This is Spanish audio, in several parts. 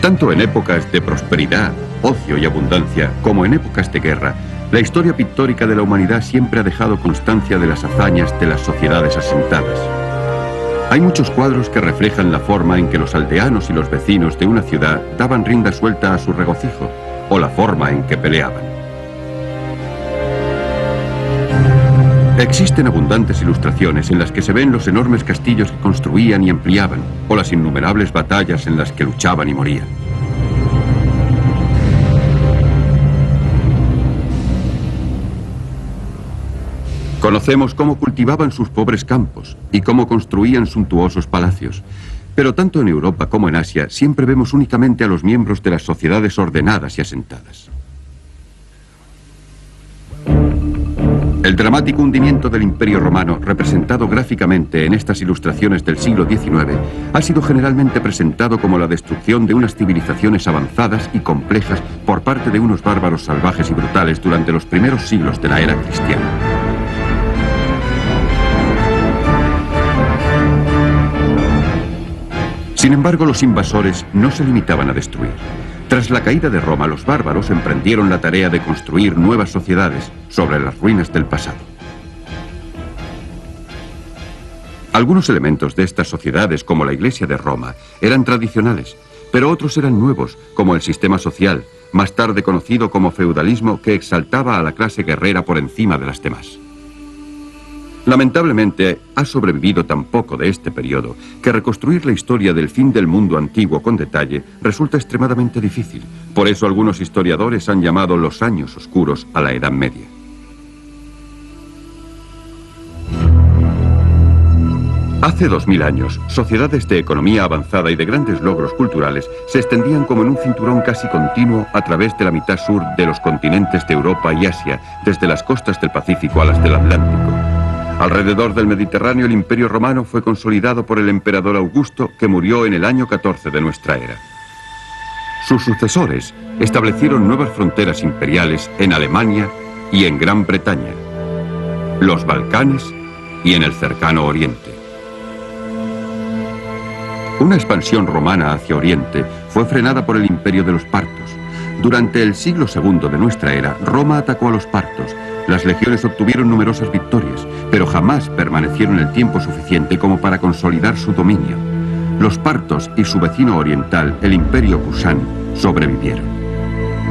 Tanto en épocas de prosperidad, ocio y abundancia, como en épocas de guerra, la historia pictórica de la humanidad siempre ha dejado constancia de las hazañas de las sociedades asentadas. Hay muchos cuadros que reflejan la forma en que los aldeanos y los vecinos de una ciudad daban rienda suelta a su regocijo, o la forma en que peleaban. Existen abundantes ilustraciones en las que se ven los enormes castillos que construían y ampliaban, o las innumerables batallas en las que luchaban y morían. Conocemos cómo cultivaban sus pobres campos y cómo construían suntuosos palacios. Pero tanto en Europa como en Asia siempre vemos únicamente a los miembros de las sociedades ordenadas y asentadas. El dramático hundimiento del Imperio Romano, representado gráficamente en estas ilustraciones del siglo XIX, ha sido generalmente presentado como la destrucción de unas civilizaciones avanzadas y complejas por parte de unos bárbaros salvajes y brutales durante los primeros siglos de la era cristiana. Sin embargo, los invasores no se limitaban a destruir. Tras la caída de Roma, los bárbaros emprendieron la tarea de construir nuevas sociedades sobre las ruinas del pasado. Algunos elementos de estas sociedades, como la Iglesia de Roma, eran tradicionales, pero otros eran nuevos, como el sistema social, más tarde conocido como feudalismo, que exaltaba a la clase guerrera por encima de las demás. Lamentablemente, ha sobrevivido tan poco de este periodo que reconstruir la historia del fin del mundo antiguo con detalle resulta extremadamente difícil. Por eso algunos historiadores han llamado los años oscuros a la Edad Media. Hace 2000 años, sociedades de economía avanzada y de grandes logros culturales se extendían como en un cinturón casi continuo a través de la mitad sur de los continentes de Europa y Asia, desde las costas del Pacífico a las del Atlántico. Alrededor del Mediterráneo, el Imperio Romano fue consolidado por el emperador Augusto, que murió en el año 14 de nuestra era. Sus sucesores establecieron nuevas fronteras imperiales en Alemania y en Gran Bretaña, los Balcanes y en el cercano Oriente. Una expansión romana hacia Oriente fue frenada por el Imperio de los Partos. Durante el siglo II de nuestra era, Roma atacó a los partos. Las legiones obtuvieron numerosas victorias, pero jamás permanecieron el tiempo suficiente como para consolidar su dominio. Los partos y su vecino oriental, el Imperio Kushan, sobrevivieron.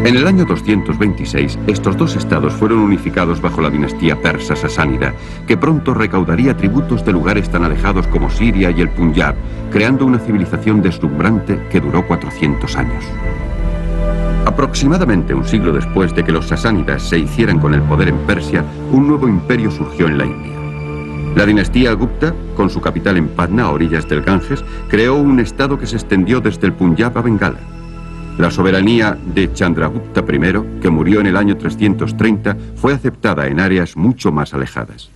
En el año 226, estos dos estados fueron unificados bajo la dinastía persa sasánida, que pronto recaudaría tributos de lugares tan alejados como Siria y el Punjab, creando una civilización deslumbrante que duró 400 años. Aproximadamente un siglo después de que los sasánidas se hicieran con el poder en Persia, un nuevo imperio surgió en la India. La dinastía Gupta, con su capital en Patna, a orillas del Ganges, creó un estado que se extendió desde el Punjab a Bengala. La soberanía de Chandragupta I, que murió en el año 330, fue aceptada en áreas mucho más alejadas.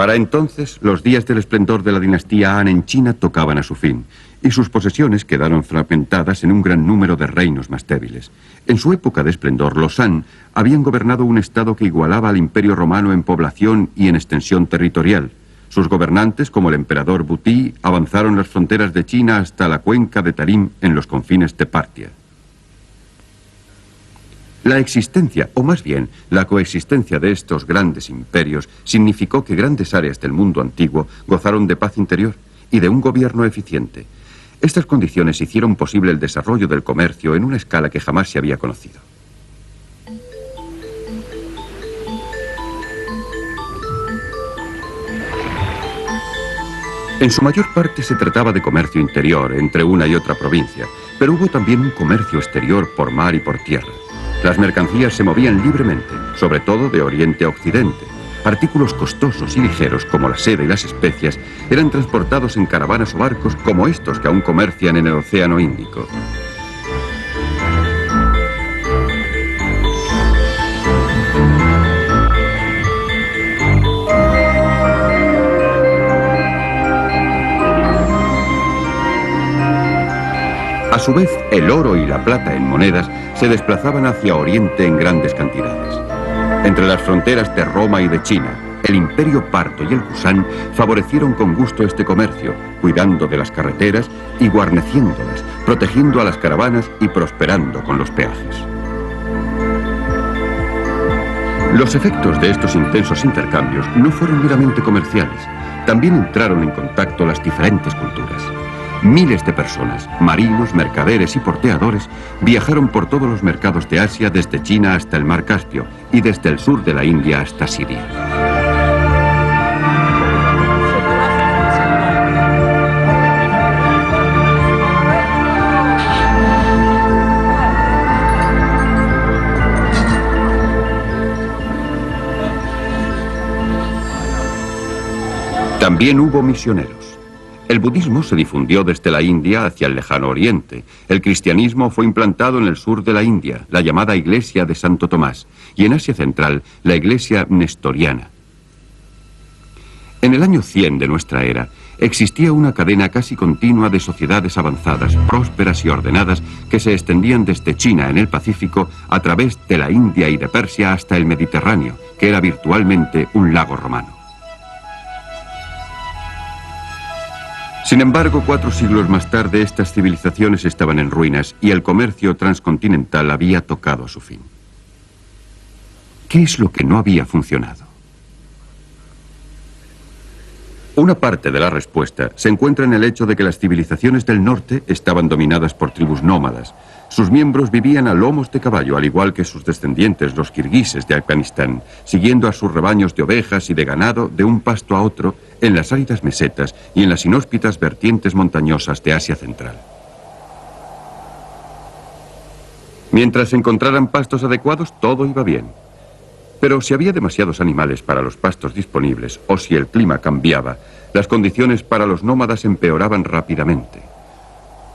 Para entonces, los días del esplendor de la dinastía Han en China tocaban a su fin, y sus posesiones quedaron fragmentadas en un gran número de reinos más débiles. En su época de esplendor, los Han habían gobernado un estado que igualaba al Imperio Romano en población y en extensión territorial. Sus gobernantes, como el emperador Butí, avanzaron las fronteras de China hasta la cuenca de Tarim en los confines de Partia. La existencia, o más bien, la coexistencia de estos grandes imperios significó que grandes áreas del mundo antiguo gozaron de paz interior y de un gobierno eficiente. Estas condiciones hicieron posible el desarrollo del comercio en una escala que jamás se había conocido. En su mayor parte se trataba de comercio interior entre una y otra provincia, pero hubo también un comercio exterior por mar y por tierra. Las mercancías se movían libremente, sobre todo de oriente a occidente. Artículos costosos y ligeros como la seda y las especias eran transportados en caravanas o barcos como estos que aún comercian en el Océano Índico. A su vez, el oro y la plata en monedas se desplazaban hacia Oriente en grandes cantidades. Entre las fronteras de Roma y de China, el Imperio Parto y el Kusán favorecieron con gusto este comercio, cuidando de las carreteras y guarneciéndolas, protegiendo a las caravanas y prosperando con los peajes. Los efectos de estos intensos intercambios no fueron meramente comerciales, también entraron en contacto las diferentes culturas. Miles de personas, marinos, mercaderes y porteadores, viajaron por todos los mercados de Asia, desde China hasta el Mar Caspio y desde el sur de la India hasta Siria. También hubo misioneros. El budismo se difundió desde la India hacia el lejano oriente. El cristianismo fue implantado en el sur de la India, la llamada Iglesia de Santo Tomás, y en Asia Central, la Iglesia Nestoriana. En el año 100 de nuestra era, existía una cadena casi continua de sociedades avanzadas, prósperas y ordenadas, que se extendían desde China en el Pacífico a través de la India y de Persia hasta el Mediterráneo, que era virtualmente un lago romano. Sin embargo, 4 siglos más tarde, estas civilizaciones estaban en ruinas y el comercio transcontinental había tocado a su fin. ¿Qué es lo que no había funcionado? Una parte de la respuesta se encuentra en el hecho de que las civilizaciones del norte estaban dominadas por tribus nómadas. Sus miembros vivían a lomos de caballo, al igual que sus descendientes, los kirguises de Afganistán, siguiendo a sus rebaños de ovejas y de ganado de un pasto a otro en las áridas mesetas y en las inhóspitas vertientes montañosas de Asia Central. Mientras encontraran pastos adecuados, todo iba bien. Pero si había demasiados animales para los pastos disponibles, o si el clima cambiaba, las condiciones para los nómadas empeoraban rápidamente.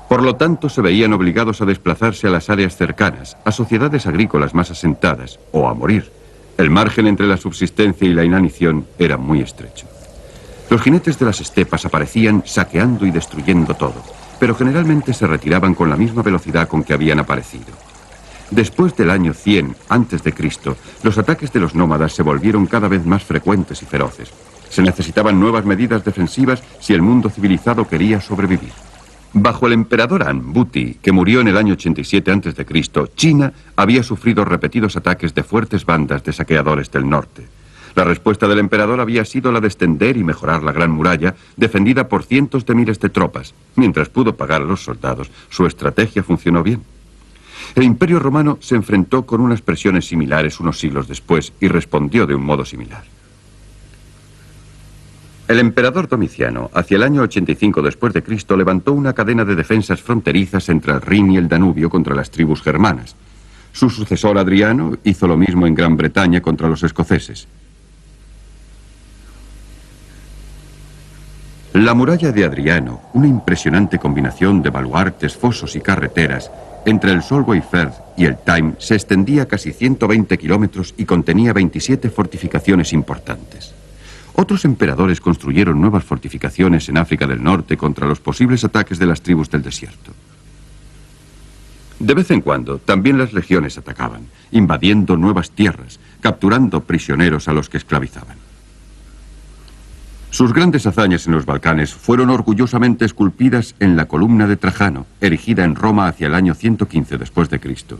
Por lo tanto, se veían obligados a desplazarse a las áreas cercanas, a sociedades agrícolas más asentadas, o a morir. El margen entre la subsistencia y la inanición era muy estrecho. Los jinetes de las estepas aparecían saqueando y destruyendo todo, pero generalmente se retiraban con la misma velocidad con que habían aparecido. Después del año 100 a.C., los ataques de los nómadas se volvieron cada vez más frecuentes y feroces. Se necesitaban nuevas medidas defensivas si el mundo civilizado quería sobrevivir. Bajo el emperador An Buti, que murió en el año 87 a.C., China había sufrido repetidos ataques de fuertes bandas de saqueadores del norte. La respuesta del emperador había sido la de extender y mejorar la Gran Muralla, defendida por cientos de miles de tropas. Mientras pudo pagar a los soldados, su estrategia funcionó bien. El Imperio Romano se enfrentó con unas presiones similares unos siglos después y respondió de un modo similar. El emperador Domiciano, hacia el año 85 después de Cristo, levantó una cadena de defensas fronterizas entre el Rin y el Danubio contra las tribus germanas. Su sucesor Adriano hizo lo mismo en Gran Bretaña contra los escoceses. La muralla de Adriano, una impresionante combinación de baluartes, fosos y carreteras, entre el Solway Firth y el Tyne, se extendía casi 120 kilómetros y contenía 27 fortificaciones importantes. Otros emperadores construyeron nuevas fortificaciones en África del Norte contra los posibles ataques de las tribus del desierto. De vez en cuando, también las legiones atacaban, invadiendo nuevas tierras, capturando prisioneros a los que esclavizaban. Sus grandes hazañas en los Balcanes fueron orgullosamente esculpidas en la columna de Trajano, erigida en Roma hacia el año 115 después de Cristo.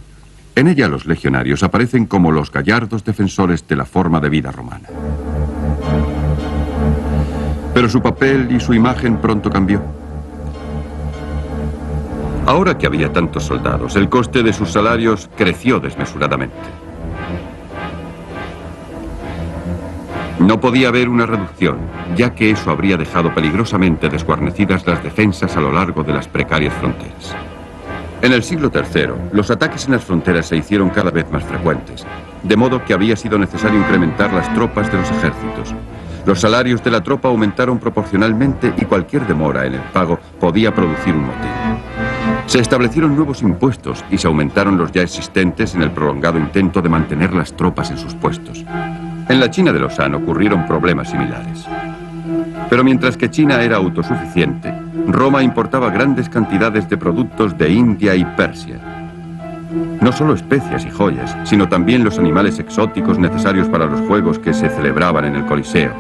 En ella los legionarios aparecen como los gallardos defensores de la forma de vida romana. Pero su papel y su imagen pronto cambió. Ahora que había tantos soldados, el coste de sus salarios creció desmesuradamente. No podía haber una reducción, ya que eso habría dejado peligrosamente desguarnecidas las defensas a lo largo de las precarias fronteras. En el siglo III, los ataques en las fronteras se hicieron cada vez más frecuentes, de modo que había sido necesario incrementar las tropas de los ejércitos. Los salarios de la tropa aumentaron proporcionalmente y cualquier demora en el pago podía producir un motín. Se establecieron nuevos impuestos y se aumentaron los ya existentes en el prolongado intento de mantener las tropas en sus puestos. En la China de los Han ocurrieron problemas similares. Pero mientras que China era autosuficiente, Roma importaba grandes cantidades de productos de India y Persia. No solo especias y joyas, sino también los animales exóticos necesarios para los juegos que se celebraban en el Coliseo.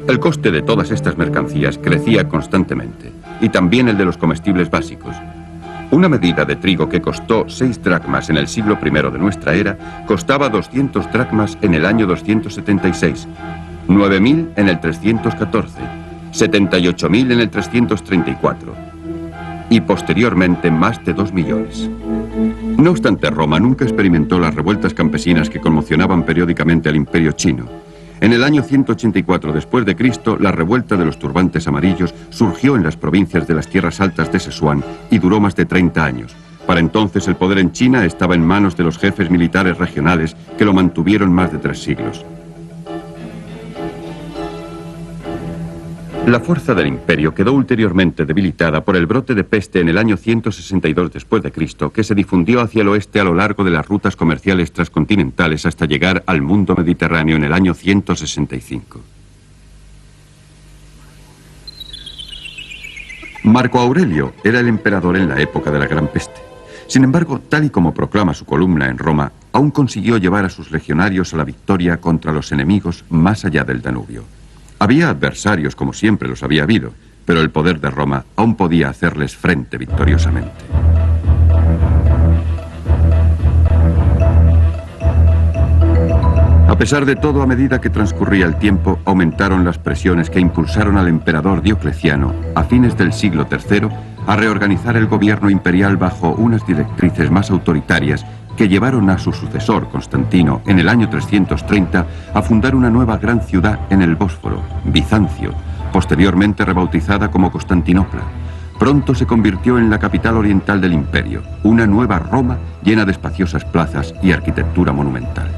El coste de todas estas mercancías crecía constantemente, y también el de los comestibles básicos. Una medida de trigo que costó 6 dracmas en el siglo I de nuestra era, costaba 200 dracmas en el año 276, 9.000 en el 314, 78.000 en el 334, y posteriormente más de 2 millones. No obstante, Roma nunca experimentó las revueltas campesinas que conmocionaban periódicamente al Imperio chino. En el año 184 después de Cristo, la revuelta de los turbantes amarillos surgió en las provincias de las tierras altas de Sichuan y duró más de 30 años. Para entonces el poder en China estaba en manos de los jefes militares regionales que lo mantuvieron más de 3 siglos. La fuerza del imperio quedó ulteriormente debilitada por el brote de peste en el año 162 después de Cristo, que se difundió hacia el oeste a lo largo de las rutas comerciales transcontinentales hasta llegar al mundo mediterráneo en el año 165. Marco Aurelio era el emperador en la época de la Gran Peste. Sin embargo, tal y como proclama su columna en Roma, aún consiguió llevar a sus legionarios a la victoria contra los enemigos más allá del Danubio. Había adversarios, como siempre los había habido, pero el poder de Roma aún podía hacerles frente victoriosamente. A pesar de todo, a medida que transcurría el tiempo, aumentaron las presiones que impulsaron al emperador Diocleciano, a fines del siglo III, a reorganizar el gobierno imperial bajo unas directrices más autoritarias que llevaron a su sucesor, Constantino, en el año 330, a fundar una nueva gran ciudad en el Bósforo, Bizancio, posteriormente rebautizada como Constantinopla. Pronto se convirtió en la capital oriental del imperio, una nueva Roma llena de espaciosas plazas y arquitectura monumental.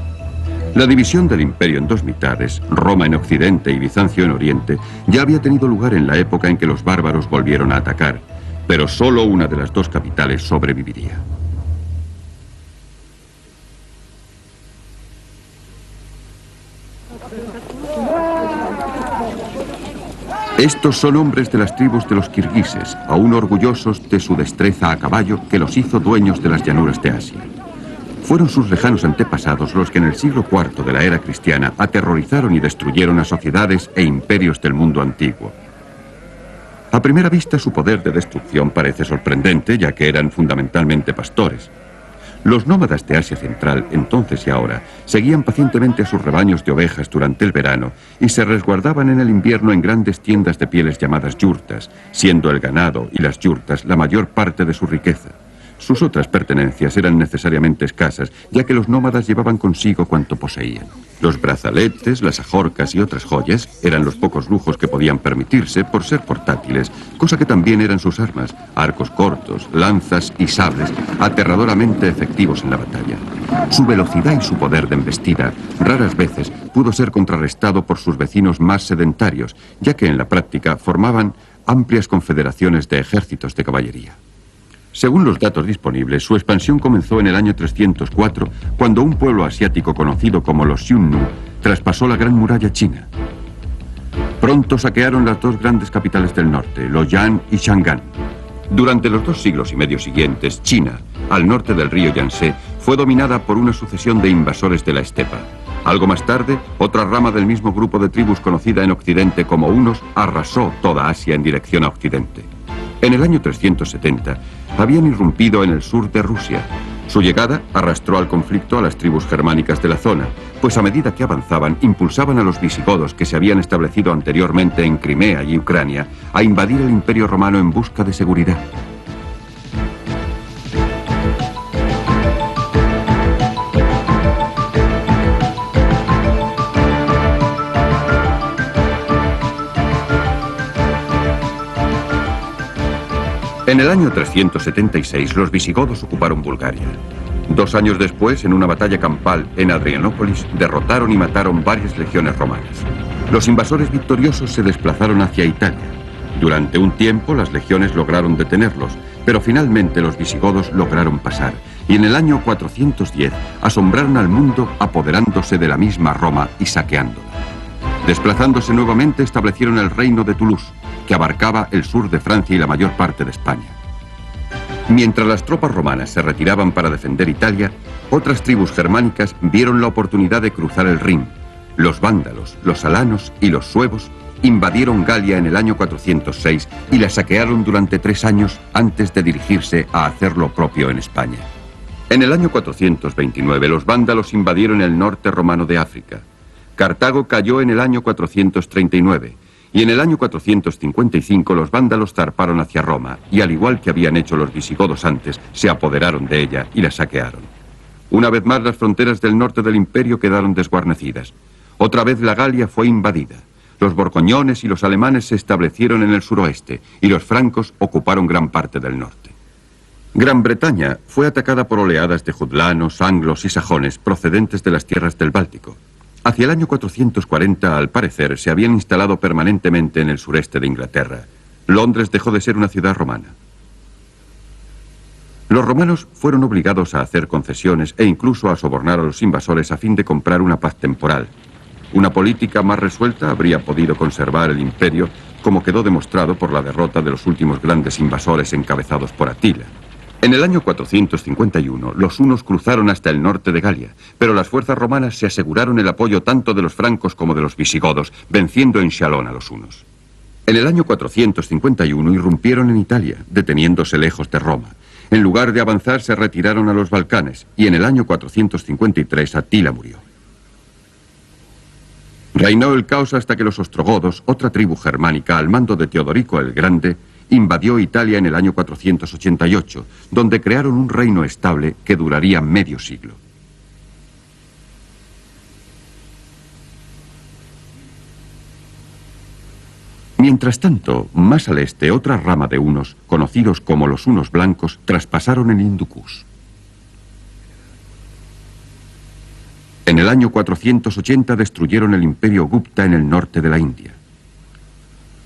La división del imperio en 2 mitades, Roma en Occidente y Bizancio en Oriente, ya había tenido lugar en la época en que los bárbaros volvieron a atacar, pero solo una de las 2 capitales sobreviviría. Estos son hombres de las tribus de los kirguises, aún orgullosos de su destreza a caballo que los hizo dueños de las llanuras de Asia. Fueron sus lejanos antepasados los que en el siglo IV de la era cristiana aterrorizaron y destruyeron a sociedades e imperios del mundo antiguo. A primera vista su poder de destrucción parece sorprendente, ya que eran fundamentalmente pastores. Los nómadas de Asia Central, entonces y ahora, seguían pacientemente a sus rebaños de ovejas durante el verano y se resguardaban en el invierno en grandes tiendas de pieles llamadas yurtas, siendo el ganado y las yurtas la mayor parte de su riqueza. Sus otras pertenencias eran necesariamente escasas, ya que los nómadas llevaban consigo cuanto poseían. Los brazaletes, las ajorcas y otras joyas eran los pocos lujos que podían permitirse por ser portátiles, cosa que también eran sus armas, arcos cortos, lanzas y sables, aterradoramente efectivos en la batalla. Su velocidad y su poder de embestida raras veces pudo ser contrarrestado por sus vecinos más sedentarios, ya que en la práctica formaban amplias confederaciones de ejércitos de caballería. Según los datos disponibles, su expansión comenzó en el año 304, cuando un pueblo asiático conocido como los Xiongnu traspasó la Gran Muralla China. Pronto saquearon las 2 grandes capitales del norte, Luoyang y Chang'an. Durante los 2 siglos y medio siguientes, China, al norte del río Yangtze, fue dominada por una sucesión de invasores de la estepa. Algo más tarde, otra rama del mismo grupo de tribus conocida en Occidente como hunos arrasó toda Asia en dirección a Occidente. En el año 370, habían irrumpido en el sur de Rusia. Su llegada arrastró al conflicto a las tribus germánicas de la zona, pues a medida que avanzaban, impulsaban a los visigodos que se habían establecido anteriormente en Crimea y Ucrania a invadir el Imperio Romano en busca de seguridad. En el año 376, los visigodos ocuparon Bulgaria. 2 años después, en una batalla campal en Adrianópolis, derrotaron y mataron varias legiones romanas. Los invasores victoriosos se desplazaron hacia Italia. Durante un tiempo, las legiones lograron detenerlos, pero finalmente los visigodos lograron pasar, y en el año 410 asombraron al mundo apoderándose de la misma Roma y saqueándola. Desplazándose nuevamente, establecieron el reino de Toulouse, que abarcaba el sur de Francia y la mayor parte de España. Mientras las tropas romanas se retiraban para defender Italia, otras tribus germánicas vieron la oportunidad de cruzar el Rin. Los vándalos, los alanos y los suevos invadieron Galia en el año 406 y la saquearon durante 3 años antes de dirigirse a hacer lo propio en España. En el año 429 los vándalos invadieron el norte romano de África. Cartago cayó en el año 439 y en el año 455 los vándalos zarparon hacia Roma y, al igual que habían hecho los visigodos antes, se apoderaron de ella y la saquearon. Una vez más las fronteras del norte del imperio quedaron desguarnecidas. Otra vez la Galia fue invadida. Los borgoñones y los alemanes se establecieron en el suroeste y los francos ocuparon gran parte del norte. Gran Bretaña fue atacada por oleadas de jutlanos, anglos y sajones procedentes de las tierras del Báltico. Hacia el año 440, al parecer, se habían instalado permanentemente en el sureste de Inglaterra. Londres dejó de ser una ciudad romana. Los romanos fueron obligados a hacer concesiones e incluso a sobornar a los invasores a fin de comprar una paz temporal. Una política más resuelta habría podido conservar el imperio, como quedó demostrado por la derrota de los últimos grandes invasores encabezados por Atila. En el año 451, los hunos cruzaron hasta el norte de Galia, pero las fuerzas romanas se aseguraron el apoyo tanto de los francos como de los visigodos, venciendo en Chalón a los hunos. En el año 451 irrumpieron en Italia, deteniéndose lejos de Roma. En lugar de avanzar, se retiraron a los Balcanes, y en el año 453 Atila murió. Reinó el caos hasta que los ostrogodos, otra tribu germánica al mando de Teodorico el Grande, invadió Italia en el año 488, donde crearon un reino estable que duraría medio siglo. Mientras tanto, más al este, otra rama de hunos, conocidos como los hunos blancos, traspasaron el Hindu Kush. En el año 480 destruyeron el imperio Gupta en el norte de la India.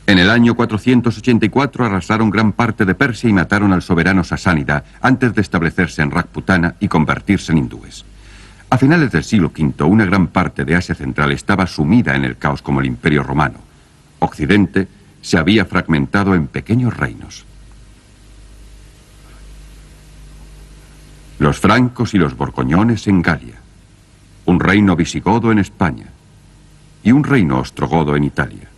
En el año 484 arrasaron gran parte de Persia y mataron al soberano Sasánida antes de establecerse en Rajputana y convertirse en hindúes. A finales del siglo V, una gran parte de Asia Central estaba sumida en el caos como el Imperio Romano. Occidente se había fragmentado en pequeños reinos. Los francos y los borgoñones en Galia, un reino visigodo en España y un reino ostrogodo en Italia.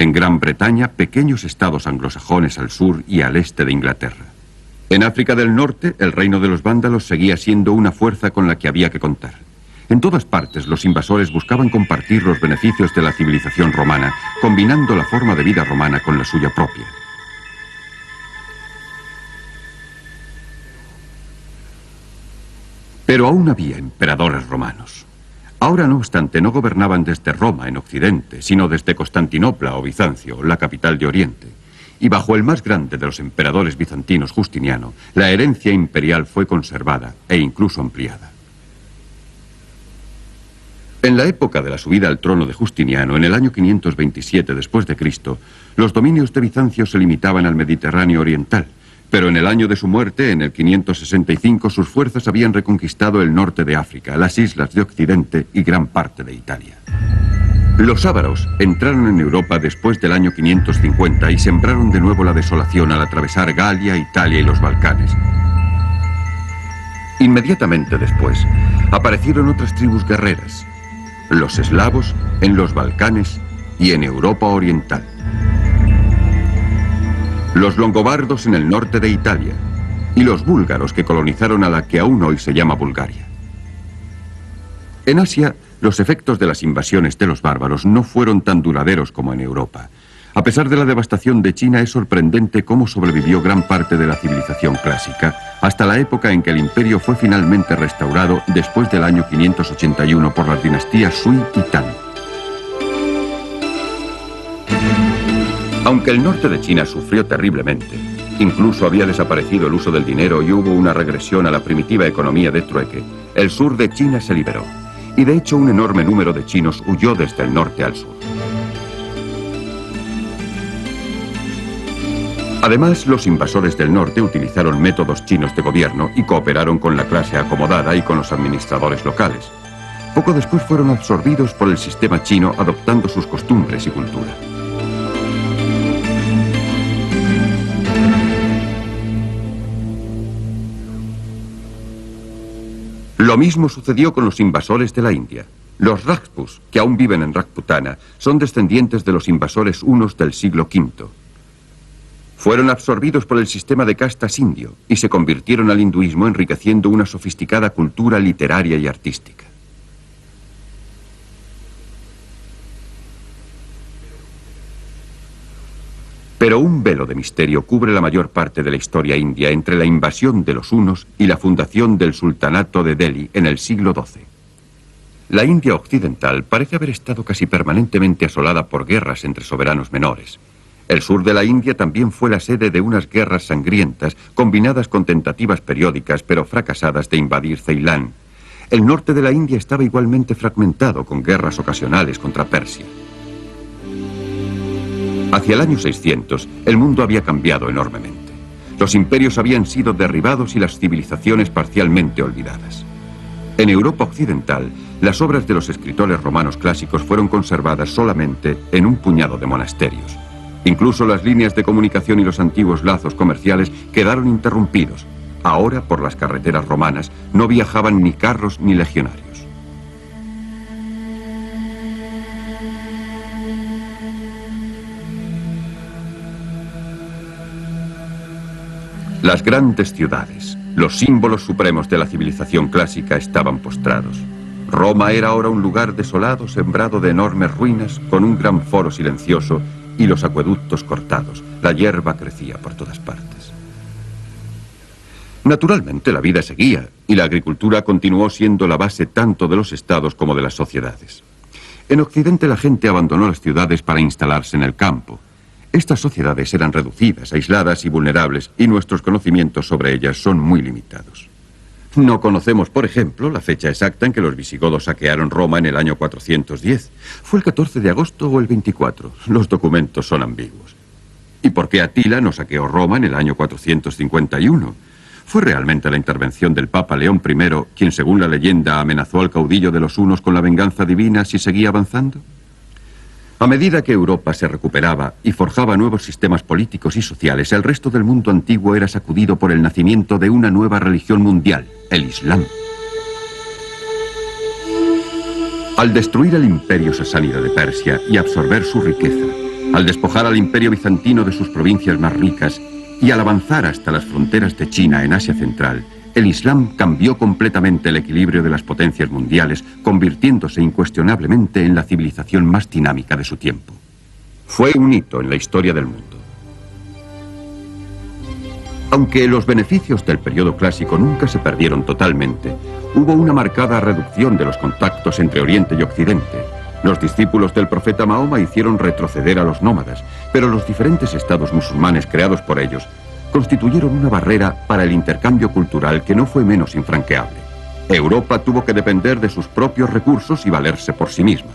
En Gran Bretaña, pequeños estados anglosajones al sur y al este de Inglaterra. En África del Norte, el reino de los vándalos seguía siendo una fuerza con la que había que contar. En todas partes, los invasores buscaban compartir los beneficios de la civilización romana, combinando la forma de vida romana con la suya propia. Pero aún había emperadores romanos. Ahora, no obstante, no gobernaban desde Roma en Occidente, sino desde Constantinopla o Bizancio, la capital de Oriente. Y bajo el más grande de los emperadores bizantinos, Justiniano, la herencia imperial fue conservada e incluso ampliada. En la época de la subida al trono de Justiniano, en el año 527 después de Cristo, los dominios de Bizancio se limitaban al Mediterráneo oriental. Pero en el año de su muerte, en el 565, sus fuerzas habían reconquistado el norte de África, las islas de Occidente y gran parte de Italia. Los ávaros entraron en Europa después del año 550 y sembraron de nuevo la desolación al atravesar Galia, Italia y los Balcanes. Inmediatamente después, aparecieron otras tribus guerreras, los eslavos en los Balcanes y en Europa oriental. Los longobardos en el norte de Italia y los búlgaros que colonizaron a la que aún hoy se llama Bulgaria. En Asia, los efectos de las invasiones de los bárbaros no fueron tan duraderos como en Europa. A pesar de la devastación de China, es sorprendente cómo sobrevivió gran parte de la civilización clásica hasta la época en que el imperio fue finalmente restaurado después del año 581 por las dinastías Sui y Tang. Aunque el norte de China sufrió terriblemente, incluso había desaparecido el uso del dinero y hubo una regresión a la primitiva economía de trueque, el sur de China se liberó. Y de hecho un enorme número de chinos huyó desde el norte al sur. Además, los invasores del norte utilizaron métodos chinos de gobierno y cooperaron con la clase acomodada y con los administradores locales. Poco después fueron absorbidos por el sistema chino, adoptando sus costumbres y cultura. Lo mismo sucedió con los invasores de la India. Los Rajputs, que aún viven en Rajputana, son descendientes de los invasores hunos del siglo V. Fueron absorbidos por el sistema de castas indio y se convirtieron al hinduismo, enriqueciendo una sofisticada cultura literaria y artística. Pero un velo de misterio cubre la mayor parte de la historia india entre la invasión de los hunos y la fundación del sultanato de Delhi en el siglo XII. La India occidental parece haber estado casi permanentemente asolada por guerras entre soberanos menores. El sur de la India también fue la sede de unas guerras sangrientas, combinadas con tentativas periódicas pero fracasadas de invadir Ceilán. El norte de la India estaba igualmente fragmentado, con guerras ocasionales contra Persia. Hacia el año 600, el mundo había cambiado enormemente. Los imperios habían sido derribados y las civilizaciones parcialmente olvidadas. En Europa occidental, las obras de los escritores romanos clásicos fueron conservadas solamente en un puñado de monasterios. Incluso las líneas de comunicación y los antiguos lazos comerciales quedaron interrumpidos. Ahora, por las carreteras romanas, no viajaban ni carros ni legionarios. Las grandes ciudades, los símbolos supremos de la civilización clásica, estaban postrados. Roma era ahora un lugar desolado, sembrado de enormes ruinas, con un gran foro silencioso y los acueductos cortados. La hierba crecía por todas partes. Naturalmente, la vida seguía, y la agricultura continuó siendo la base tanto de los estados como de las sociedades. En Occidente, la gente abandonó las ciudades para instalarse en el campo. Estas sociedades eran reducidas, aisladas y vulnerables, y nuestros conocimientos sobre ellas son muy limitados. No conocemos, por ejemplo, la fecha exacta en que los visigodos saquearon Roma en el año 410. ¿Fue el 14 de agosto o el 24? Los documentos son ambiguos. ¿Y por qué Atila no saqueó Roma en el año 451? ¿Fue realmente la intervención del Papa León I quien, según la leyenda, amenazó al caudillo de los hunos con la venganza divina si seguía avanzando? A medida que Europa se recuperaba y forjaba nuevos sistemas políticos y sociales, el resto del mundo antiguo era sacudido por el nacimiento de una nueva religión mundial, el Islam. Al destruir el imperio sasánida de Persia y absorber su riqueza, al despojar al imperio bizantino de sus provincias más ricas y al avanzar hasta las fronteras de China en Asia Central, el Islam cambió completamente el equilibrio de las potencias mundiales, convirtiéndose incuestionablemente en la civilización más dinámica de su tiempo. Fue un hito en la historia del mundo. Aunque los beneficios del periodo clásico nunca se perdieron totalmente, hubo una marcada reducción de los contactos entre Oriente y Occidente. Los discípulos del profeta Mahoma hicieron retroceder a los nómadas, pero los diferentes estados musulmanes creados por ellos constituyeron una barrera para el intercambio cultural que no fue menos infranqueable. Europa tuvo que depender de sus propios recursos y valerse por sí misma.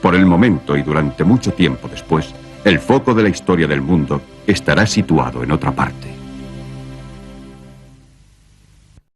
Por el momento y durante mucho tiempo después, el foco de la historia del mundo estará situado en otra parte.